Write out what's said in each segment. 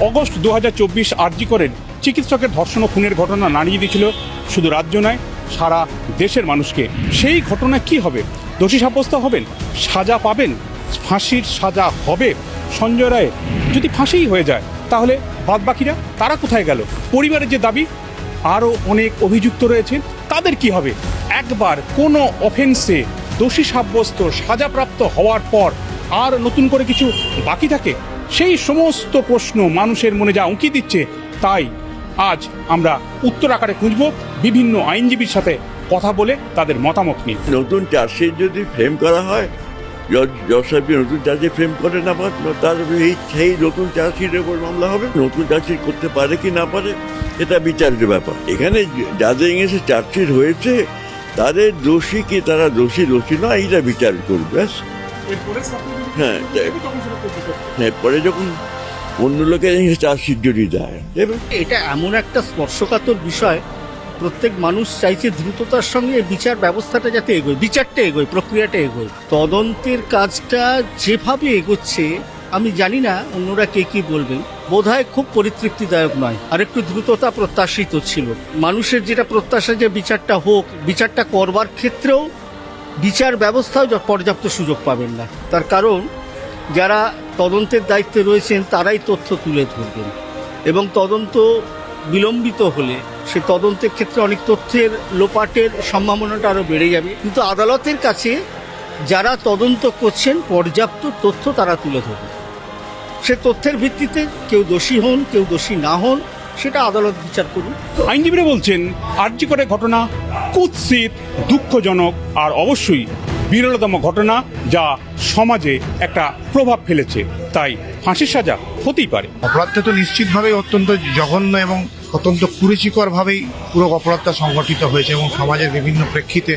August 2024 আরজি করেন চিকিৎসকের ধর্ষণ ও খুনের ঘটনা নাড়িয়ে দিয়েছিল শুধু রাজ্য নয়, সারা দেশের মানুষকে। সেই ঘটনা কি হবে? দোষী সাব্যস্ত হবেন, সাজা পাবেন, ফাঁসির সাজা হবে সঞ্জয় রায়ের? যদি ফাঁসিই হয়ে যায় তাহলে বাদবাকিরা তারা কোথায় গেল? পরিবারের যে দাবি, আরও অনেক অভিযুক্ত রয়েছেন, তাদের কি হবে? একবার কোনো অফেন্সে দোষী সাব্যস্ত সাজাপ্রাপ্ত হওয়ার পর আর নতুন করে কিছু বাকি থাকে? সেই সমস্ত প্রশ্ন মানুষের মনে যা উঁকি দিচ্ছে, তাই আজ আমরা উত্তর আকারে খুঁজব, বিভিন্ন আইনজীবীর সাথে কথা বলে তাদের মতামত নিয়ে। নতুন চার্জশিট যদি ফ্রেম করা হয়, জজ সাহেবকে নতুন চার্জশিট ফ্রেম করে না পারে, তার সেই নতুন চার্জশিটের উপর মামলা হবে। নতুন চার্জশিট করতে পারে কি না পারে এটা বিচারের ব্যাপার। এখানে যাদের এগেন্সে চার্জশিট হয়েছে তাদের দোষী কি তারা দোষী নয়, এইটা বিচার করবে। ব্যাস। হ্যাঁ, পরে যখন অন্য লোকের চার্জশিট যদি দেয়, এটা এমন একটা স্পর্শকাতর বিষয়, প্রত্যেক মানুষ চাইছে দ্রুততার সঙ্গে বিচার ব্যবস্থাটা যাতে এগোয়, বিচারটা এগোয়, প্রক্রিয়াটা এগোয়। তদন্তের কাজটা যেভাবে এগোচ্ছে আমি জানি না অন্যরা কে কি বলবেন, বোধহয় খুব পরিতৃপ্তিদায়ক নয়। আর একটু দ্রুততা প্রত্যাশিত ছিল। মানুষের যেটা প্রত্যাশা যে বিচারটা হোক, বিচারটা করবার ক্ষেত্রেও বিচার ব্যবস্থাও পর্যাপ্ত সুযোগ পাবেন না। তার কারণ যারা তদন্তের দায়িত্বে রয়েছেন তারাই তথ্য তুলে ধরবেন, এবং তদন্ত বিলম্বিত হলে সে তদন্তের ক্ষেত্রে অনেক তথ্যের লোপাটের সম্ভাবনাটা আরও বেড়ে যাবে। কিন্তু আদালতের কাছে যারা তদন্ত করছেন পর্যাপ্ত তথ্য তারা তুলে ধরবে। সে তথ্যের ভিত্তিতে কেউ দোষী হন, কেউ দোষী না হন, সেটা আদালত বিচার করুন। আইনজীবীরা বলছেন আরজি করে ঘটনা কুৎসিত, দুঃখজনক আর অবশ্যই বিরলতম ঘটনা, যা সমাজে একটা প্রভাব ফেলেছে। তাই ফাঁসির সাজা হতেই পারে। অপরাধটা তো নিশ্চিতভাবে অত্যন্ত জঘন্য এবং অত্যন্ত কুরুচিকরভাবেই পুরো অপরাধটা সংগঠিত হয়েছে এবং সমাজের বিভিন্ন প্রেক্ষিতে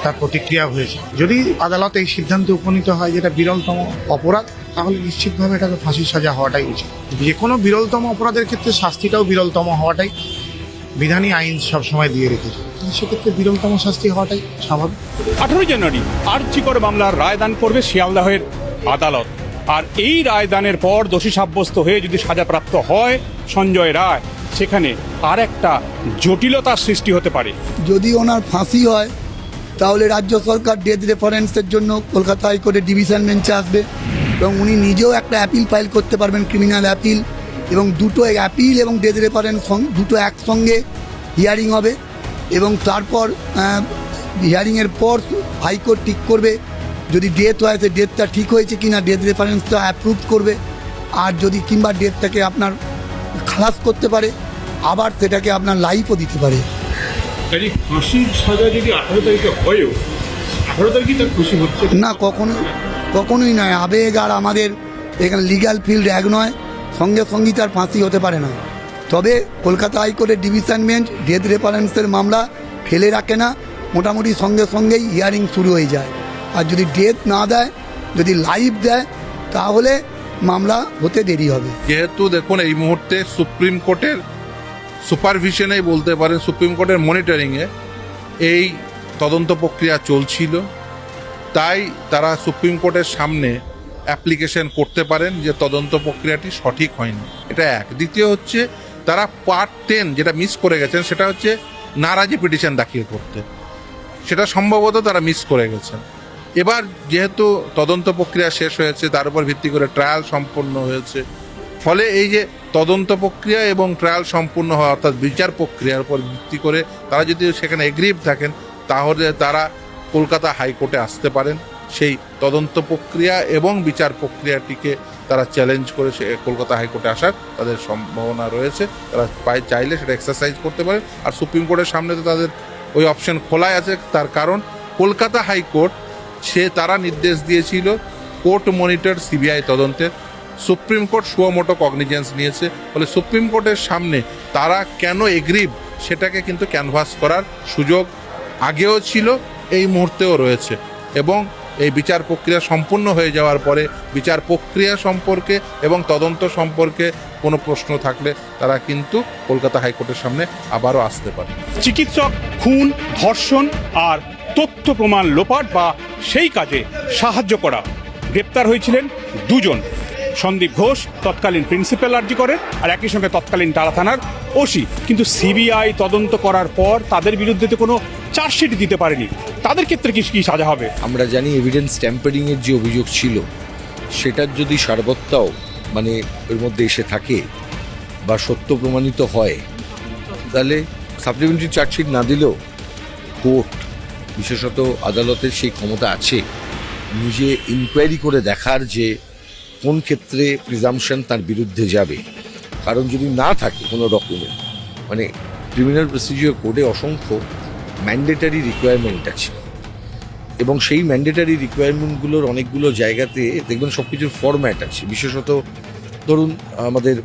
তার প্রতিক্রিয়া হয়েছে। যদি আদালত এই সিদ্ধান্তে উপনীত হয় যেটা বিরলতম অপরাধ, তাহলে নিশ্চিতভাবে এটাকে ফাঁসির সাজা হওয়াটাই উচিত। যে কোনো বিরলতম অপরাধের ক্ষেত্রে শাস্তিটাও বিরলতম হওয়াটাই বিধানই আইন সবসময় দিয়ে রেখেছে। সেক্ষেত্রে বিরলতম শাস্তি হওয়াটাই স্বাভাবিক। 18 জানুয়ারি আরজি করে মামলার রায়দান করবে শিয়ালদহের আদালত। আর এই রায়দানের পর দোষী সাব্যস্ত হয়ে যদি সাজাপ্রাপ্ত হয় সঞ্জয় রায়, সেখানে আর একটা জটিলতার সৃষ্টি হতে পারে। যদি ওনার ফাঁসি হয় তাহলে রাজ্য সরকার ডেথ রেফারেন্সের জন্য কলকাতা হাইকোর্টে ডিভিশন বেঞ্চে আসবে এবং উনি নিজেও একটা অ্যাপিল ফাইল করতে পারবেন, ক্রিমিনাল অ্যাপিল, এবং দুটো অ্যাপিল এবং ডেথ রেফারেন্স দুটো একসঙ্গে হিয়ারিং হবে। এবং তারপর হিয়ারিংয়ের পর হাইকোর্ট ঠিক করবে যদি ডেথ হয় সে ডেথটা ঠিক হয়েছে কিনা, ডেথ রেফারেন্সটা অ্যাপ্রুভ করবে। আর যদি কিংবা ডেথটাকে আপনার খালাস করতে পারে, আবার সেটাকে আপনার লাইফও দিতে পারে। ফাঁসির সাজা যদি 18 তারিখে হয়ও, 18 তারিখে তার খুশি হচ্ছে না, কখনোই নয়। আবেগ আর আমাদের এখানে লিগ্যাল ফিল্ড এক নয়, সঙ্গে সঙ্গেই তার ফাঁসি হতে পারে না। তবে কলকাতা হাইকোর্টের ডিভিশন বেঞ্চ ডেথ রেফারেন্সের মামলা ফেলে রাখে না, মোটামুটি সঙ্গে সঙ্গেই হিয়ারিং শুরু হয়ে যায়। আর যদি ডেথ না দেয়, যদি লাইফ দেয়, তাহলে মামলা হতে দেরি হবে। যেহেতু দেখুন এই মুহূর্তে সুপ্রিম কোর্টের সুপারভিশনেই বলতে পারেন, সুপ্রিম কোর্টের মনিটরিংয়ে এই তদন্ত প্রক্রিয়া চলছিল, তাই তারা সুপ্রিম কোর্টের সামনে অ্যাপ্লিকেশন করতে পারেন যে তদন্ত প্রক্রিয়াটি সঠিক হয়নি। এটা এক। দ্বিতীয় হচ্ছে তারা পার্ট 10 যেটা মিস করে গেছেন, সেটা হচ্ছে নারাজি পিটিশন দাখিল করতে, সেটা সম্ভবত তারা মিস করে গেছেন। এবার যেহেতু তদন্ত প্রক্রিয়া শেষ হয়েছে, তার উপর ভিত্তি করে ট্রায়াল সম্পন্ন হয়েছে, ফলে এই যে তদন্ত প্রক্রিয়া এবং ট্রায়াল সম্পূর্ণ হওয়া অর্থাৎ বিচার প্রক্রিয়ার উপর ভিত্তি করে তারা যদি সেখানে এগ্রিভ থাকেন, তাহলে তারা কলকাতা হাইকোর্টে আসতে পারেন। সেই তদন্ত প্রক্রিয়া এবং বিচার প্রক্রিয়াটিকে তারা চ্যালেঞ্জ করে কলকাতা হাইকোর্টে আসার তাদের সম্ভাবনা রয়েছে। তারা চাইলে সেটা এক্সারসাইজ করতে পারে। আর সুপ্রিম কোর্টের সামনে তো তাদের ওই অপশন খোলাই আছে, তার কারণ কলকাতা হাইকোর্ট তারা নির্দেশ দিয়েছিল কোর্ট মনিটর সিবিআই তদন্তের। সুপ্রিম কোর্ট সুমোটো কগনিজেন্স নিয়েছে, ফলে সুপ্রিম কোর্টের সামনে তারা কেন এগ্রিভ সেটাকে কিন্তু ক্যানভাস করার সুযোগ আগেও ছিল, এই মুহূর্তেও রয়েছে। এবং এই বিচার প্রক্রিয়া সম্পূর্ণ হয়ে যাওয়ার পরে বিচার প্রক্রিয়া সম্পর্কে এবং তদন্ত সম্পর্কে কোনো প্রশ্ন থাকলে তারা কিন্তু কলকাতা হাইকোর্টের সামনে আবারও আসতে পারে। চিকিৎসক খুন, ধর্ষণ আর তথ্য প্রমাণ লোপাট বা সেই কাজে সাহায্য করা, গ্রেপ্তার হয়েছিলেন 2 জন। সন্দীপ ঘোষ তৎকালীন প্রিন্সিপাল আরজি করেন, আর একই সঙ্গে তৎকালীন টালা থানার ওসি। কিন্তু সিবিআই তদন্ত করার পর তাদের বিরুদ্ধে তো কোনো চার্জশিট দিতে পারেনি, তাদের ক্ষেত্রে কি সাজা হবে? আমরা জানি এভিডেন্স ট্যাম্পারিংয়ের যে অভিযোগ ছিল সেটার যদি সারবত্তাও মানে এর মধ্যে এসে থাকে বা সত্য প্রমাণিত হয়, তাহলে সাপ্লিমেন্টারি চার্জশিট না দিলেও কোর্ট, বিশেষত আদালতের সেই ক্ষমতা আছে নিজে ইনকোয়ারি করে দেখার যে কোন ক্ষেত্রে প্রিজাম্পশন তার বিরুদ্ধে যাবে। কারণ যদি না থাকে কোনো ডকুমেন্ট, মানে ক্রিমিনাল প্রসিডিওর কোডে অসংখ্য ম্যান্ডেটারি রিকোয়ারমেন্ট আছে এবং সেই ম্যান্ডেটারি রিকোয়ারমেন্টগুলোর অনেকগুলো জায়গাতে দেখবেন সব কিছুর ফরম্যাট আছে। বিশেষত ধরুন আমাদের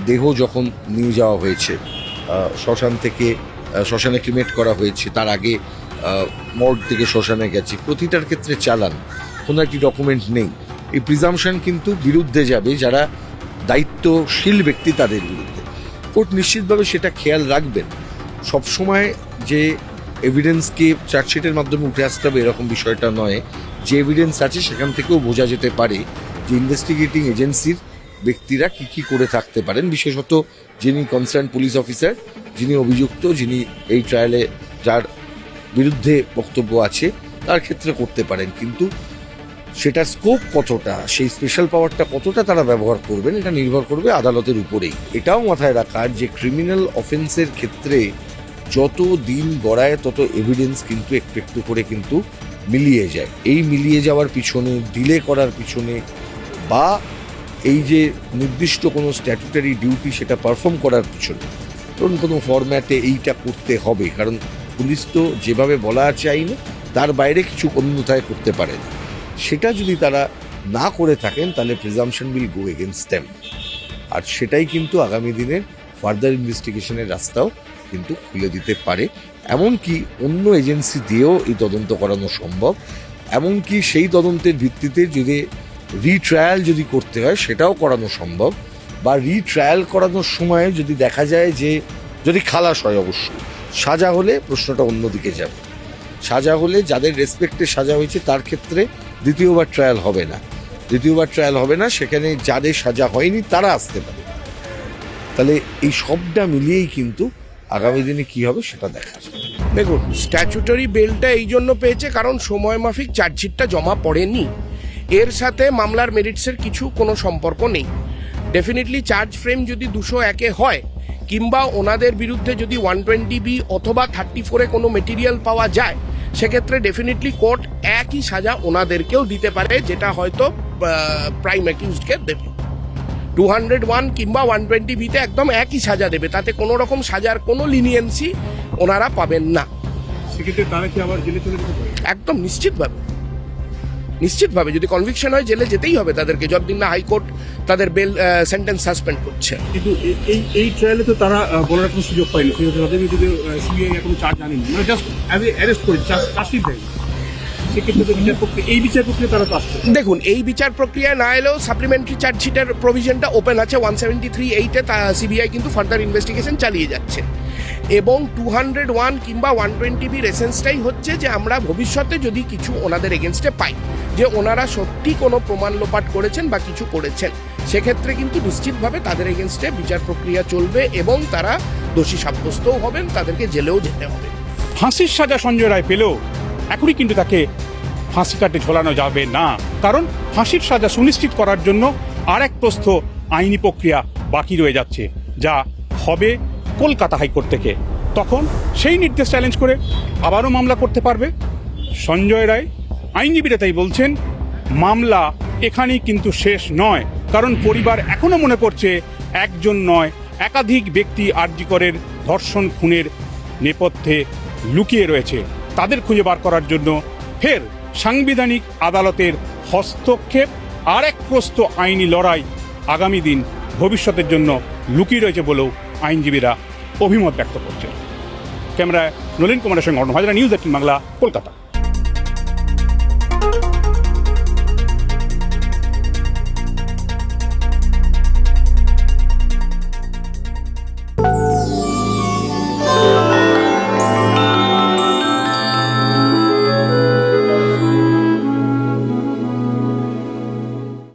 দেহ যখন নিয়ে যাওয়া হয়েছে শ্মশান থেকে, শ্মশানে ক্রিমেট করা হয়েছে, তার আগে মর্গ থেকে শ্মশানে গেছে, প্রতিটার ক্ষেত্রে চালান, কোনো একটি ডকুমেন্ট নেই। এই প্রিজাম্পশন কিন্তু বিরুদ্ধে যাবে যারা দায়িত্বশীল ব্যক্তি, তাদের বিরুদ্ধে। কোর্ট নিশ্চিতভাবে সেটা খেয়াল রাখবেন। সবসময় যে এভিডেন্সকে চার্জশিটের মাধ্যমে উঠে আসতে হবে এরকম বিষয়টা নয়। যে এভিডেন্স আছে সেখান থেকেও বোঝা যেতে পারে যে ইনভেস্টিগেটিং এজেন্সির ব্যক্তিরা কী কী করে থাকতে পারেন, বিশেষত যিনি কনসার্ন পুলিশ অফিসার, যিনি অভিযুক্ত, যিনি এই ট্রায়ালে যার বিরুদ্ধে বক্তব্য আছে, তার ক্ষেত্রে করতে পারেন। কিন্তু সেটা স্কোপ কতটা, সেই স্পেশাল পাওয়ারটা কতটা তারা ব্যবহার করবেন, এটা নির্ভর করবে আদালতের উপরেই। এটাও মাথায় রাখার যে ক্রিমিনাল অফেন্সের ক্ষেত্রে যত দিন গড়ায় তত এভিডেন্স কিন্তু একটু একটু করে কিন্তু মিলিয়ে যায়। এই মিলিয়ে যাওয়ার পিছনে, ডিলে করার পিছনে, বা এই যে নির্দিষ্ট কোনো স্ট্যাটুটারি ডিউটি সেটা পারফর্ম করার পিছনে ধরুন কোনো ফরম্যাটে এইটা করতে হবে, কারণ পুলিশ তো যেভাবে বলা আছে আইনে তার বাইরে কিছু অন্যথায় করতে পারে না, সেটা যদি তারা না করে থাকেন তাহলে presumption will go against them. আর সেটাই কিন্তু আগামী দিনের ফার্দার ইনভেস্টিগেশনের রাস্তাও কিন্তু খুলে দিতে পারে। এমনকি অন্য এজেন্সি দিয়েও এই তদন্ত করানো সম্ভব। এমনকি সেই তদন্তের ভিত্তিতে যদি রিট্রায়াল যদি করতে হয় সেটাও করানো সম্ভব, বা রিট্রায়াল করানোর সময় যদি দেখা যায় যে যদি খালাস হয়, অবশ্যই সাজা হলে প্রশ্নটা অন্যদিকে যাবে। সাজা হলে যাদের রেসপেক্টে সাজা হয়েছে তার ক্ষেত্রে দ্বিতীয়বার ট্রায়াল হবে না, সেখানে যাদের সাজা হয়নি তারা আসতে পারে। তাহলে এই সবটা মিলিয়েই কিন্তু আগামী দিনে কি হবে সেটা দেখা যাবে। দেখুন, স্ট্যাচুটরি বেলটা এই জন্য পেয়েছে কারণ সময় মাফিক চার্জশিটটা জমা পড়েনি, এর সাথে মামলার মেরিটসের কোনো সম্পর্ক নেই। ডেফিনেটলি চার্জ ফ্রেম যদি 201-এ হয় কিংবা ওনাদের বিরুদ্ধে যদি 120B অথবা 34-এ কোনো মেটেরিয়াল পাওয়া যায়, সেক্ষেত্রে ডেফিনেটলি কোর্ট একই সাজা ওনাদেরকেও দিতে পারে, যেটা হয়তো প্রাইম অ্যাকিউজডকে দেবে। 201 কিংবা 120B-তে একদম একই সাজা দেবে, তাতে কোনো রকম সাজার কোনো লিনিয়েন্সি ওনারা পাবেন না। সেক্ষেত্রে তারা কি আবার জেলে চলে যেতে পারে? একদম নিশ্চিতভাবে যদি কনভিকশন হয় জেলে যেতেই হবে তাদেরকে, যতদিন না হাইকোর্ট তাদের বেল সেন্টেন্স সাসপেন্ড করছে। কিন্তু এই ট্রায়ালে তো তারা বলার কোনো সুযোগ পায়নি, তাদের বিরুদ্ধে সিবিআই এখন চার্জ আনেনি, মানে জাস্ট অ্যারেস্ট করে চার্জশিট দেয়নি। সেক্ষেত্রে তো এই বিচার প্রক্রিয়া তারা তো আসছে। দেখুন, এই বিচার প্রক্রিয়া না এলেও সাপ্লিমেন্টারি চার্জশিটের প্রভিশনটা ওপেন আছে 173(8)-এ, সিবিআই কিন্তু ফার্দার ইনভেস্টিগেশন চালিয়ে যাচ্ছে। এবং 201 কিংবা 120B এসেন্সটাই হচ্ছে যে আমরা ভবিষ্যতে যদি কিছু ওনাদের এগেনস্টে পাই যে ওনারা সত্যি কোনো প্রমাণ লোপাট করেছেন বা কিছু করেছেন, সেক্ষেত্রে কিন্তু নিশ্চিতভাবে তাদের এগেনস্টে বিচার প্রক্রিয়া চলবে এবং তারা দোষী সাব্যস্তও হবেন, তাদেরকে জেলেও যেতে হবে। ফাঁসির সাজা সঞ্জয় রায় পেলেও এখনই কিন্তু তাকে ফাঁসি কাটে ঝোলানো যাবে না, কারণ ফাঁসির সাজা সুনিশ্চিত করার জন্য আর এক প্রস্থ আইনি প্রক্রিয়া বাকি রয়ে যাচ্ছে, যা হবে কলকাতা হাইকোর্ট থেকে। তখন সেই নির্দেশ চ্যালেঞ্জ করে আবারও মামলা করতে পারবে সঞ্জয় রায়। আইনজীবীরা তাই বলছেন মামলা এখানেই কিন্তু শেষ নয়, কারণ পরিবার এখনো মনে করছে একজন নয় একাধিক ব্যক্তি আরজি করের ধর্ষণ খুনের নেপথ্যে লুকিয়ে রয়েছে। তাদের খুঁজে বার করার জন্য ফের সাংবিধানিক আদালতের হস্তক্ষেপ, আর এক প্রস্থ আইনি লড়াই আগামী দিন ভবিষ্যতের জন্য লুকিয়ে রয়েছে বলেও আইনজীবীরা অভিমত ব্যক্ত করছেন। ক্যামেরায় নলিন কুমারের সঙ্গে অর্ণব হাজরা, নিউজ 18 বাংলা, কলকাতা।